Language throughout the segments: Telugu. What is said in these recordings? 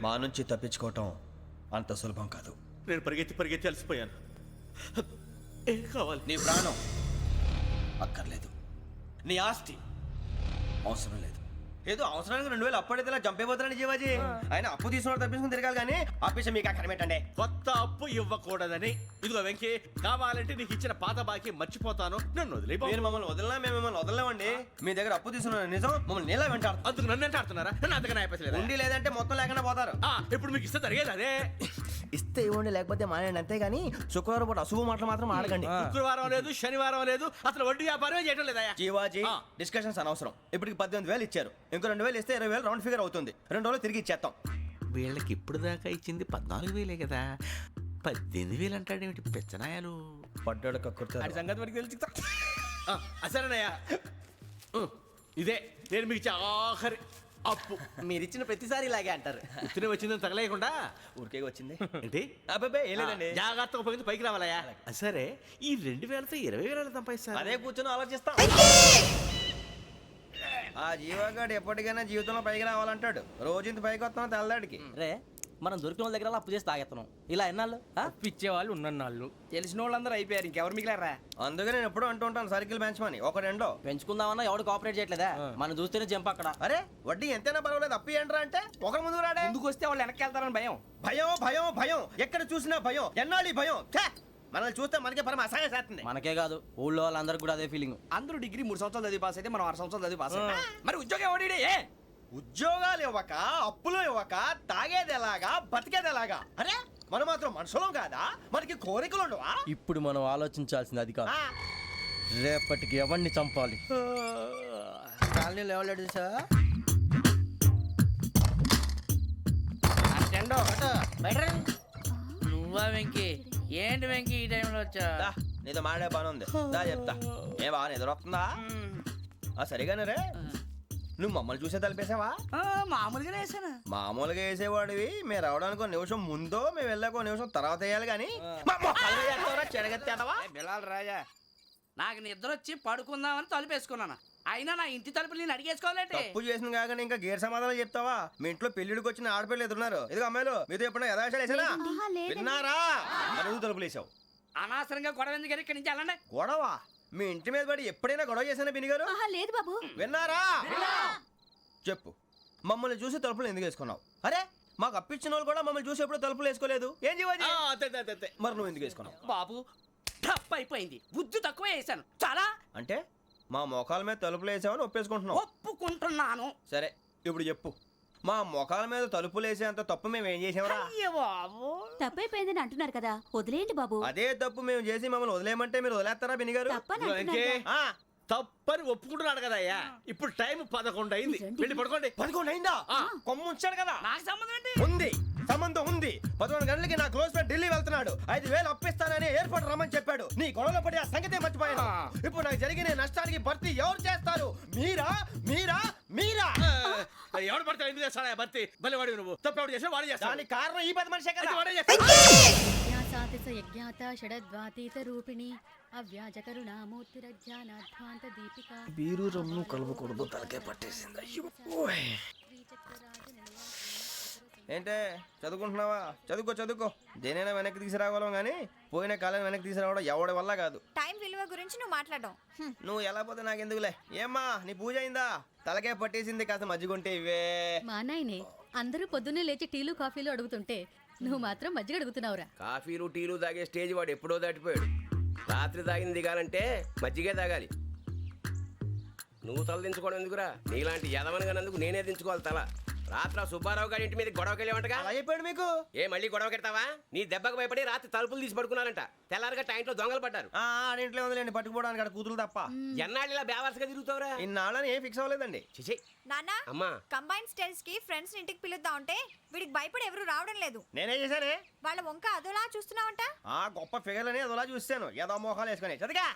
మా నుంచి తప్పించుకోవటం అంత సులభం కాదు. నేను పరిగెత్తి అలసిపోయాను. ఏం కావాలి? నీ ప్రాణం అక్కర్లేదు, నీ ఆస్తి అవసరం లేదు. ఏదో అవసరానికి 2000 అప్పటిలా చంపేపోతున్నాడు జీవాజీ. ఆయన అప్పు తీసుకున్న తప్పించుకుని తిరగాలి కానీ ఆపేసి మీకు అక్కడ పెట్టండి. కొత్త అప్పు ఇవ్వకూడదని. ఇదిగో వెంకీ, కావాలంటే నీకు ఇచ్చిన పాత బాకీ మర్చిపోతాను, నన్ను వదిలే. మీరు మమ్మల్ని వదలనా? మేము మిమ్మల్ని వదలలేమండి. మీ దగ్గర అప్పు తీసుకున్న నిజం మమ్మల్ని నీలా వెంటాడు. అందుకు నన్ను ఎంత ఆడుతున్నారా? నన్ను అంతగా అయిపోలేదు. ఉండి లేదంటే మొత్తం లేకుండా పోతారు. ఇప్పుడు మీకు ఇస్తే జరిగేది అదే. ఇస్తే ఇవ్వండి, లేకపోతే మానేయండి, అంతేగాని శుక్రవారం పూట అశుభ మాటలు మాత్రం ఆడకండి. శుక్రవారం లేదు, శనివారం లేదు, అసలు వడ్డీ వ్యాపారం చేయడం లేదా? జీవాజీ, డిస్కషన్స్ అనవసరం. ఇప్పటికి 18,000 ఇచ్చారు, ఇంకో 2,000 ఇస్తే 20,000 రౌండ్ ఫిగర్ అవుతుంది. 2 రోజులు తిరిగి ఇచ్చేస్తాం. వీళ్ళకి ఇప్పుడు దాకా ఇచ్చింది 14,000 కదా, 18,000 అంటాడేమిటి పెచ్చనాయాలు? పడ్డాడు కక్కుర్తాడు. సంగతి వరకు తెలిసి అసలేనయ్యా, ఇదే నేను మీకు ఇచ్చే ఆఖరి అప్పు. మీరు ఇచ్చిన ప్రతిసారి ఇలాగే అంటారు. ఉత్తినే వచ్చిందని తగలేయకుండా ఊరికే వచ్చింది ఏంటి? అబ్బాయి ఏం లేదండి. జాగ్రత్తగా ఉపయోగించి పైకి రావాలయ్యా. సరే, ఈ 2,000తో 20,000 సంపాదిస్తారు. అదే కూర్చొని ఆలోచిస్తాం. ఆ జీవగాడు ఎప్పటికైనా జీవితంలో పైకి రావాలంటాడు. రోజు ఇంత పైకి వస్తాం తెల్లడికి. రే, మనం దొరికిన వాళ్ళ దగ్గర అప్పు చేసి తాగెత్తనం. ఇలా ఎన్నాళ్ళు పిచ్చే వాళ్ళు ఉన్నన్నాళ్ళు తెలిసిన వాళ్ళందరూ అయిపోయారు, ఇంకెవరు మిగిలారా? అందుకే నేను ఎప్పుడూ అంటూ ఉంటాను, సర్కిల్ బెంచ్ మని ఒక రెండో పెంచుకుందామన్నా ఎవడు కోఆపరేట్ చేయట్లేదా? మనం చూస్తేనే జంప్ అక్కడ. అరే వడ్డీ ఎంతైనా పర్వాలేదు, అప్పు ఏంట్రా అంటే ఒకరి ముందు రాడే. ముందుకు వస్తే వాళ్ళు వెనక్కి వెళ్తారని భయం. భయం భయం భయం, ఎక్కడ చూసినా భయం. ఎన్నాళ్ళు భయం? మనల్ని చూస్తే మనకే పరమ అసహాయం చేస్తుంది. మనకే కాదు, ఊళ్ళో వాళ్ళందరికీ కూడా అదే ఫీలింగ్. అందరూ డిగ్రీ 3 సంవత్సరాలు చదివి పాస్ అయితే మనం 6 సంవత్సరాలు చదివి పాస్ అయ్యాం. మరి ఉద్యోగం ఎవడి? ఉద్యోగాలు ఇవ్వక, అప్పులు ఇవ్వక, తాగేది ఎలాగా, బతికేది ఎలాగా? అరే మనం మాత్రం మనుషులం కాదా? మనకి కోరికలు ఉండవా? ఇప్పుడు మనం ఆలోచించాల్సింది అది కాదు, రేపటికి ఎవరిని చంపాలి. కాలనీలో ఎవరు సార్? నువ్వా వెంకీ? ఏంటి వెంకీ ఈ టైంలో వచ్చా? నీతో మాడే పని ఉంది, దా చెప్తా. ఏ బాగా నిద్రొస్తుందా? సరిగానే రే, నువ్వు మమ్మల్ని చూసే తలిపేసావా? మామూలుగానే వేసాను. మామూలుగా వేసేవాడివి. మేము రావడానికి 1 నిమిషం ముందో, మేము వెళ్ళాక 1 నిమిషం తర్వాత వేయాలి కానీ బిలాల్ రాజా, నాకు నిద్ర వచ్చి పడుకుందామని తలుపేసుకున్నాను. అయినా నా ఇంటి తలుపులు నేను అడిగేసుకోవాలంటే తప్పు చేసిన కాక ఇంకా గేర్ సమాధానం చెప్తావా? మీ ఇంట్లో పెళ్లిడికి వచ్చిన ఆడపిల్లలు ఎదురున్నారు. ఇదిగో అమ్మాయిలు, మీతో ఎప్పుడైనా యథాశాలు వేసానా? విన్నారా? అడుగు తలుపులు వేసావు. అనవసరంగా గొడవ ఎందుకు? ఇక్కడి నుంచి వెళ్ళండి. గొడవ? మీ ఇంటి మీద పడి ఎప్పుడైనా గొడవ చేశానా బినిగారు? లేదు బాబు. విన్నారా? చెప్పు, మమ్మల్ని చూసి తలుపులు ఎందుకు వేసుకున్నావు? అరే మాకు అప్పించిన వాళ్ళు కూడా మమ్మల్ని చూసి ఎప్పుడు తలుపులు వేసుకోలేదు. ఏం చేయాలి? మరి నువ్వు ఎందుకు వేసుకున్నావు? బాబు టప్ అయిపోయింది, బుద్ధి తక్కువ వేసాను చాలా. అంటే మా మోకాల మీద తలుపులు వేసామని ఒప్పేసుకుంటున్నావు? ఒప్పుకుంటున్నాను. సరే ఇప్పుడు చెప్పు, మా మొఖాల మీద తలుపులు వేసేంత తప్పు మేము ఏం చేసామరా? తప్పైపోయిందని అంటున్నారు కదా, వదిలేయండి బాబు. అదే తప్పు మేము చేసి మమ్మల్ని వదిలేయమంటే మీరు వదిలేస్తారా బినిగారు? తప్పని ఒప్పుకుంటున్నాడు కదా అయ్యా. ఇప్పుడు టైం 11 అయింది, వెళ్ళి పడుకోండి. 11 అయిందా? కొమ్ము ఉంచాడు కదా. నాకు సంబంధం ఏంటి? ఉంది, సంబంధం ఉంది. 11 గంటలకి నా క్లోజ్ ఫ్రెండ్ ఢిల్లీ వెళ్తున్నాడు. 5,000 అప్పిస్తానని ఎయిర్పోర్ట్ రమ్మని చెప్పాడు. నీ గొడవలో పడి ఆ సంగతే మర్చిపోయాను. ఇప్పుడు నాకు జరిగిన నష్టానికి భర్తీ ఎవరు చేస్తారు? మీరా మీరా మీరా? ఎవడు పడితే ఎందుకు చేస్తాడా భర్తీ? భలే వాడి నువ్వు. తప్పు ఎవడు చేసా వాడు చేస్తా. దానికి కారణం ఈ 10 మనిషే కదా. బీరు రమ్ము కలవకూడదు, తలకే పట్టేసింది. ఏంటే చదువుకుంటున్నావా? చదువుకో. దేనైనా వెనక్కి తీసుకురావాలం కానీ పోయిన కాలం వెనక్కి తీసుకురావడం ఎవడి వల్ల కాదు. టైం విలువ గురించి నువ్వు మాట్లాడడం. నువ్వు ఎలా పోతే నాకు ఎందుకులే. ఏమ్మా నీ పూజ అయిందా? తలకే పట్టేసింది, కాస్త మజ్జిగుంటే ఇవే. మా నాయనే అందరూ పొద్దున్నే లేచి టీలు కాఫీలు అడుగుతుంటే నువ్వు మాత్రం మజ్జిగ అడుగుతున్నావురా. కాఫీలు టీలు తాగే స్టేజ్ వాడు ఎప్పుడో దాటిపోయాడు. రాత్రి తాగింది దిగాలంటే మజ్జిగే తాగాలి. నువ్వు తల దించుకోవడం ఎందుకురా? నీలాంటి యదవనగానందుకు నేనే దించుకోవాలి తల. రాత్రి సుబ్బారావు గారి ఇంటి మీద గొడవకి వెళ్ళేవంటగా. అలా చెప్పాడు మీకు? ఏ మళ్ళీ గొడవ కెడతావా? నీ దెబ్బకు భయపడి రాత్రి తలుపులు తీసి పడుకున్నారంట. తెల్లారగా టైంట్లో దొంగలు పడ్డారు. ఆడింట్లో ఉందిలేండి, పట్టుకుపోవడానికి అక్కడ కూతురు తప్ప. ఎన్నాళ్ళు ఇలా బేవర్స్గా తిరుగుతావురా? ఇన్నాళ్ళని ఏం ఫిక్స్ అవ్వలేదండి. చిచి నాన్న, అమ్మా, కంబైన్ స్టైల్స్ కి ఫ్రెండ్స్ ఇంటికి పిలుద్దాం అంటే వీడికి భయపడి ఎవరు రావడం లేదు. నేనే చేశానే. వాళ్ళ వంక అదోలా చూస్తున్నావంట. గొప్ప ఫిగర్ అని అదోలా చూస్తాను. ఏదో మోహాలు వేసుకొని చదిగా.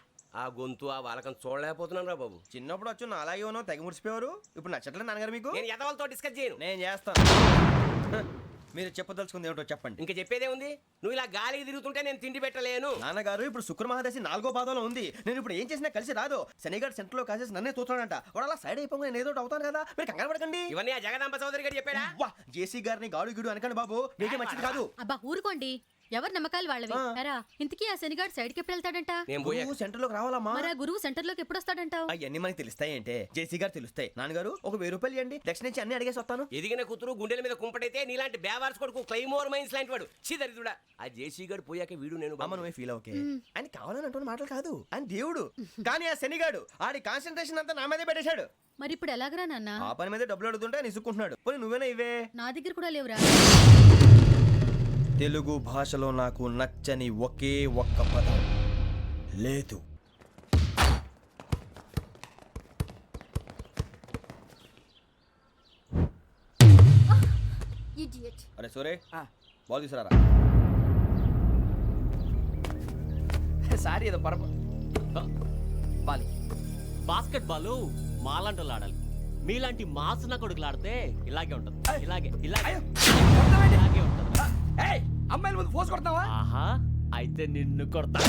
ఆ గొంతు ఆ వాలకం చూడలేకపోతున్నాను రా బాబు. చిన్నప్పుడు వచ్చి నా అలాగే ఉన్నావు తెగ ముడిచిపోయారు. ఇప్పుడు నచ్చట్లేదు నాన్నగారు మీకు? నేను ఎదవలతో డిస్కస్ చేయను. నేను చేస్తాను. మీరు చెప్పదలుచుకుంది ఏమిటో చెప్పండి. ఇంకా చెప్పేదే ఉంది. నువ్వు ఇలా గాలికి తిరుగుతుంటే నేను తిండి పెట్టలేను. నాన్నగారు ఇప్పుడు శుక్ర మహాదశి 4వ పాదంలో ఉంది. నేను ఇప్పుడు ఏం చేసినా కలిసి రాదు. శనిగారు సెంటర్ లో కాసేసి నన్నే చూస్తాడంట. వాడు అలా సైడ్ అయిపోయి నేను ఏదో ఒకటి అవుతాను కదా, మీరు కంగారు పడకండి. ఇవన్నీ ఆ జగదాంబ చౌదరి గారు చెప్పాడా? వా జేసీ గారిని గాడు గిడు అనకండి బాబు, మీకే మంచిది కాదు. అబ్బా ఊరుకోండి, ఎవరి నమ్మకాలు వాళ్ళవి. ఎరా ఇంతకీ ఆ శనిగాడు సైడ్కి ఎప్పుడు వెళ్తాడంట? నేను పోయా. నువ్వు సెంటర్ లోకి రావాలమ్మా. మరి ఆ గురువు సెంటర్ లోకి ఎప్పుడు వస్తాడంటావు? అవన్నీ మనకి తెలుస్తాయి అంటే జేసీ గారు తెలుస్తాయి. నాన్నగారు ఒక 1000 రూపాయలు ఇవ్వండి, దక్షిణ నుంచి అన్ని అడిగేసి వస్తాను. ఎదిగిన కూతురు గుండెల మీద కుంపటైతే నీలాంటి బేవార్స్ కొడుకు క్లైమోర్ మైన్స్ లాంటి వాడు చీదరిదుడా. ఆ జేసీ గారు పోయాక వీడు నేను అమ్మ నువ్వే ఫీల్ ఓకే. ఆయన కావాలని అంటున్న మాటలు కాదు, ఆయన దేవుడు. కానీ ఆ శనిగాడు ఆడి కాన్సన్ట్రేషన్ అంతా నా మీదే పెట్టేశాడు. మరి ఇప్పుడు ఎలాగరా నాన్న? ఆ పని మీద డబ్బులు అడుగుతుంటే నిసుక్కుంటున్నాడు. పోనీ నువ్వేనా ఇవే? నా దగ్గర కూడా లేవురా. తెలుగు భాషలో నాకు నచ్చని ఒకే ఒక్క పదం లేదు. అరే సూరే బాల్ తీసుకురారా. సారీ ఏదో పరప బాలి. బాస్కెట్ బాల్ మాలాంటి వాళ్ళు ఆడాలి. మీలాంటి మాసున కొడుకులు ఆడితే ఇలాగే ఉంటుంది. ఇలాగే ఇలాగే ఇలాగే ఉంటుంది. అమ్మాయిల ముందు ఫోర్స్ కొడతావా? ఆహా, అయితే నిన్ను కొడతా.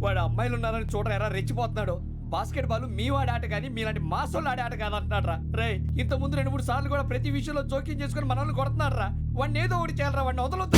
వాడు అమ్మాయిలు ఉన్నారని చూడరా ఎరా రెచ్చిపోతున్నాడు. బాస్కెట్ బాల్ మీ వాడి ఆట కానీ మీలాంటి మాసోళ్ళు ఆడే ఆట కాదు అంటున్నాడు రా. రే ఇంత ముందు 2-3 సార్లు కూడా ప్రతి విషయంలో జోక్యం చేసుకుని మన వాళ్ళు కొడుతున్నాడు రా. వాడిని ఏదో ఒకటి చేయాలరా, వాడిని వదలొద్దు.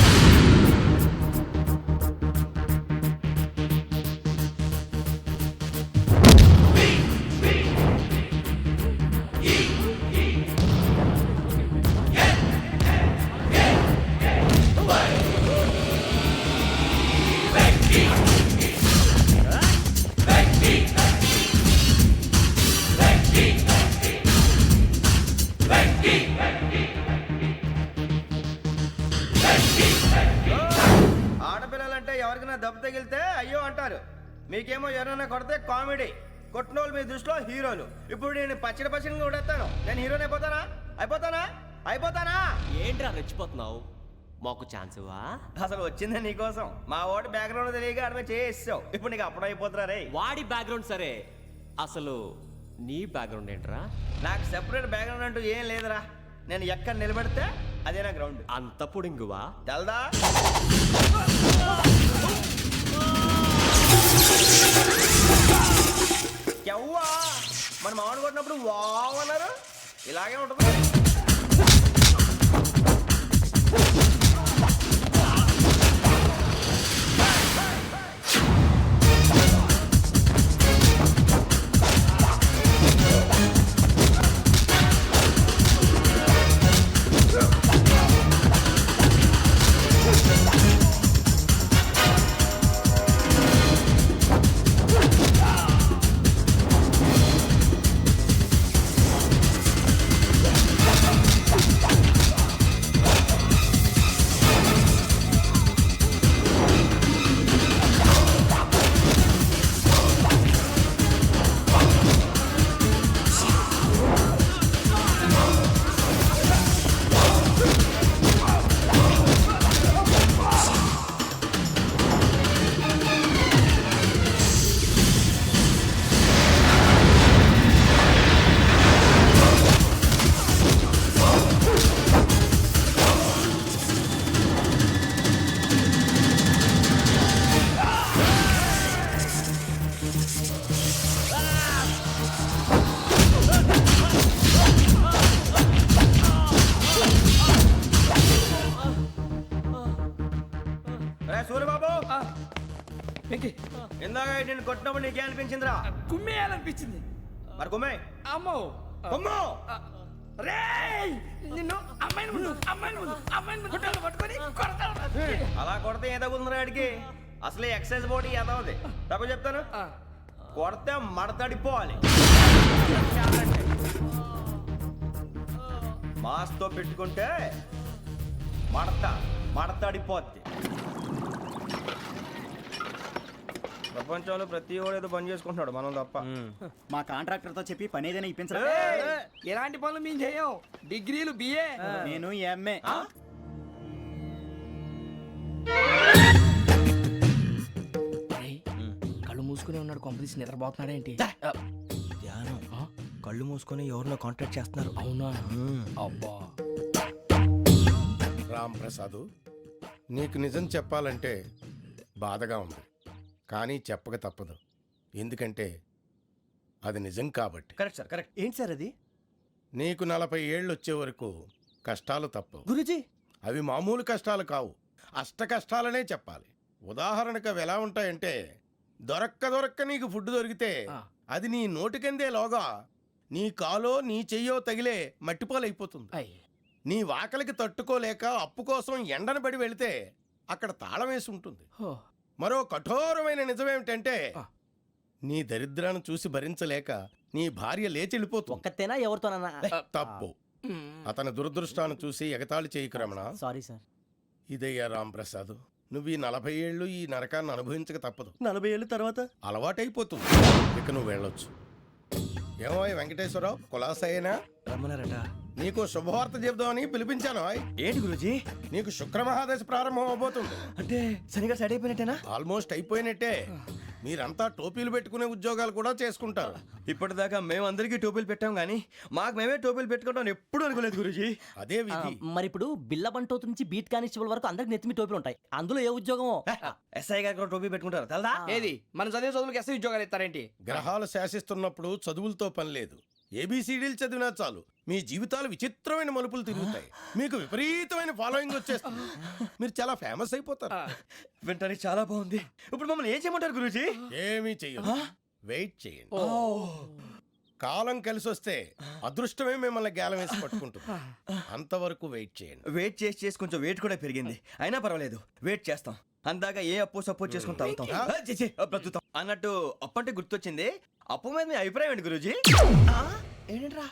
ఆడపిల్లలంటే ఎవరికైనా దెబ్బ తగిలితే అయ్యో అంటారు, మీకేమో ఎవరైనా కొడితే కామెడీ. కొట్టినోళ్ళు మీ దృష్టిలో హీరోలు. ఇప్పుడు నేను పచ్చడి కొడేస్తాను, నేను హీరోని అయిపోతానా? ఏంట్రా రెచ్చిపోతున్నావు? మాకు ఛాన్స్ ఇవ్వా? అసలు వచ్చిందే నీకోసం. మా ఓటు బ్యాక్గ్రౌండ్ తెలియక అడమే చేసావు. ఇప్పుడు నీకు అప్పుడు అయిపోతున్నా రే. వాడి బ్యాక్గ్రౌండ్ సరే, అసలు నీ బ్యాక్గ్రౌండ్ ఏంట్రా? నాకు సెపరేట్ బ్యాక్గ్రౌండ్ అంటూ ఏం లేదురా. నేను ఎక్కడ నిలబడితే అదే నా గ్రౌండ్. అంత పుడింగువా? తెల్దా? ఎవ్వా మన మామిడి కొట్టినప్పుడు వావ్ అన్నారు, ఇలాగే ఉంటుంది. సూర్యబాబు ఇందాక నేను కొట్టినప్పుడు నీకే అనిపించిందిరా? కుమ్మేయాలనిపించింది. మరి కుమ్మే. అమ్మో కుమ్మో. రేయ్ నిన్ను అమ్మాయిని గుడ్డలు పట్టుకొని కొడతాను. అలా కొడితే ఏ తగ్గుతుందిరా ఆడికి? అసలే ఎక్సైజ్ బాడీ ఏదవుది. తక్కువ చెప్తాను, కొడితే మడతడిపోవాలి. మాస్తో పెట్టుకుంటే మడతడిపోద్ది. ప్రపంచంలో ప్రతి వాడు ఏదో పని చేసుకుంటున్నాడు, మనం తప్ప. మా కాంట్రాక్టర్ తో చెప్పి పని ఏదైనా ఇప్పించరా? ఎలాంటి పనులు మేము చేయం. డిగ్రీలు బిఏ, నేను ఎంఏ. మూసుకుని ఉన్నాడు, కొంపదీసి నిద్రపోతున్నాడేంటి? ధ్యానం కళ్ళు మూసుకొని ఎవరినో కాంటాక్ట్ చేస్తున్నారు. అవునా? అబ్బా. రామ్ ప్రసాద్, నీకు నిజం చెప్పాలంటే బాధగా ఉంది, కానీ చెప్పక తప్పదు. ఎందుకంటే అది నిజం కాబట్టి. Correct sir, correct. ఏంటి సార్ అది? నీకు 40 ఏళ్ళు వచ్చే వరకు కష్టాలు తప్పవు. గురూజీ, అవి మామూలు కష్టాలు కావు, అష్ట కష్టాలనే చెప్పాలి. ఉదాహరణకు అవి ఎలా ఉంటాయంటే, దొరక్క నీకు ఫుడ్ దొరికితే అది నీ నోటికందే లోగా నీ కాలో నీ చెయ్యో తగిలే మట్టిపాలైపోతుంది. నీ వాకలికి తట్టుకోలేక అప్పు కోసం ఎండను పడి వెళితే అక్కడ తాళం వేసి ఉంటుంది. మరో కఠోరమైన నిజమేమిటంటే, నీ దరిద్రాన్ని చూసి భరించలేక నీ భార్య లేచి వెళ్ళిపోతుంది. ఒక్కతేనా ఎవరితోనన్నా? తప్పు. అతని దురదృష్టాన్ని చూసి ఎగతాళి చేయకు రమణ. Sorry sir. ఇదయ్యా రాంప్రసాద్, నువ్వు ఈ 40 ఏళ్ళు ఈ నరకాన్ని అనుభవించక తప్పదు. 40 ఏళ్ళ తర్వాత అలవాటైపోతుంది. ఇక నువ్వు వెళ్ళొచ్చు. ఏమో వెంకటేశ్వరరావు, కులాసైనా రమ్మన్నారట. నీకు శుభవార్త చెబుదామని పిలిపించాను. ఏంటి గురూజీ? నీకు శుక్రమహాదశ ప్రారంభం అవబోతుంది. అంటే శనిగా సెట్ అయిపోయినట్టేనా? ఆల్మోస్ట్ అయిపోయినట్టే. మీరంతా టోపీలు పెట్టుకునే ఉద్యోగాలు కూడా చేసుకుంటారు. ఇప్పటిదాకా మేమందరికీ టోపీలు పెట్టాం కానీ మాకు మేమే టోపీలు పెట్టుకుంటాం ఎప్పుడు అనుకోలేదు గురూజీ. అదే విధి. మరి ఇప్పుడు బిల్ల బంటోతు నుంచి బీట్ కానిస్టేబుల్ వరకు అందరికి నెత్తిమి టోపీలు ఉంటాయి. అందులో ఏ ఉద్యోగం? ఎస్ఐ గారు కూడా టోపీ పెట్టుకుంటారు తెలదా? ఏది మన చదివే చదువులకు ఎస్ఐ ఉద్యోగాలు ఇస్తారేంటి? గ్రహాలు శాసిస్తున్నప్పుడు చదువులతో పని లేదు. ఏబిసిడీలు చదివినా చాలు మీ జీవితాలు విచిత్రమైన మలుపులు తిరుగుతాయి. మీకు విపరీతమైన ఫాలోయింగ్ వచ్చేస్తుంది. మీరు చాలా ఫేమస్ అయిపోతారు. వింటానికి చాలా బాగుంది. ఇప్పుడు మమ్మల్ని ఏం చేయమంటారు గురూజీ? ఏమీ చెయ్యదు, వెయిట్ చేయండి. కాలం కలిసి వస్తే అదృష్టమే మిమ్మల్ని గేలం వేసి పట్టుకుంటుంది. అంతవరకు వెయిట్ చేయండి. వెయిట్ చేసి కొంచెం వెయిట్ కూడా పెరిగింది. అయినా పర్వాలేదు, వెయిట్ చేస్తాం. అందాక ఏ అప్పు సపోర్ట్ చేసుకుని తాగుతాం, బ్రతుకుతాం అన్నట్టు. అప్పు అంటే గుర్తొచ్చింది. అప్పు మీద మీ అభిప్రాయం ఏంటి గురూజీ? ఏంటరా?